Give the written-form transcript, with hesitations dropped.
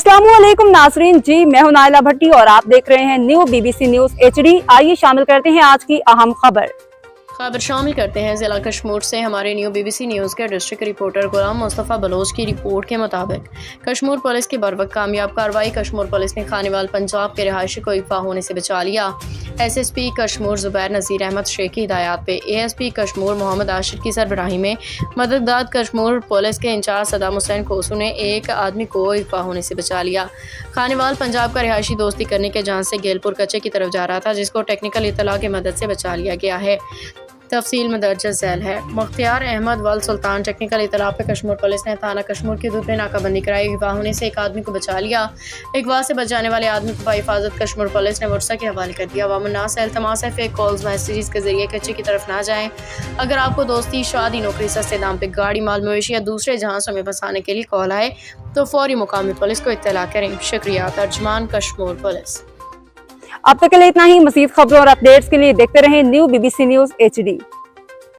अस्सलामुअलैकुम नाजरीन जी, मैं हूं नाइला भट्टी और आप देख रहे हैं न्यू BBC न्यूज HD। आइए शामिल करते हैं आज की अहम खबर शामिल करते हैं जिला कश्मीर से हमारे न्यू BBC न्यूज़ के डिस्ट्रिक्ट रिपोर्टर गुलाम मुस्तफ़ा बलोच की रिपोर्ट के मुताबिक कश्मीर पुलिस की बरवक्त कामयाब कार्रवाई। कश्मीर पुलिस ने खानेवाल पंजाब के रिहायशी को अगवा होने से बचा लिया। SSP कश्मीर जुबैर नज़ीर अहमद शेख की हिदायत पे ASP कश्मीर मोहम्मद आशिर की सरबराही में मददगार कश्मीर पुलिस के इंचार्ज सदाम हुसैन कोसू ने एक आदमी को अगवा होने से बचा लिया। खानेवाल पंजाब का रिहायशी दोस्ती करने के जहां से गेलपुर कच्चे की तरफ जा रहा था, जिसको टेक्निकल इतला की मदद से बचा लिया गया है। तफसील मदरजा झैल है। मुख्तियार अहमद वल सुल्तान टेक्निकल इतला पे कश्मीर पुलिस ने थाना कश्मीर की दूर पे नाकाबंदी कराई। अगवा होने से एक आदमी को बचा लिया। अगवा से बच जाने वाले आदमी को हिफाजत कश्मीर पुलिस ने मुर्सा के हवाले कर दिया। वामन्नास इल्तमास है फेक कॉल्स मैसेजेस के जरिए कच्चे की तरफ ना जाएं। अगर आपको दोस्ती, शादी, नौकरी, सस्ते दाम पे गाड़ी, माल मवेशी या दूसरे जहाज़ों में फंसाने के लिए कॉल आए तो फौरी मुकामी पुलिस को इत्तला करें। शुक्रिया। तर्जुमान कश्मीर पुलिस। अब तक के लिए इतना ही। मज़ीद खबरों और अपडेट्स के लिए देखते रहें न्यू BBC न्यूज HD।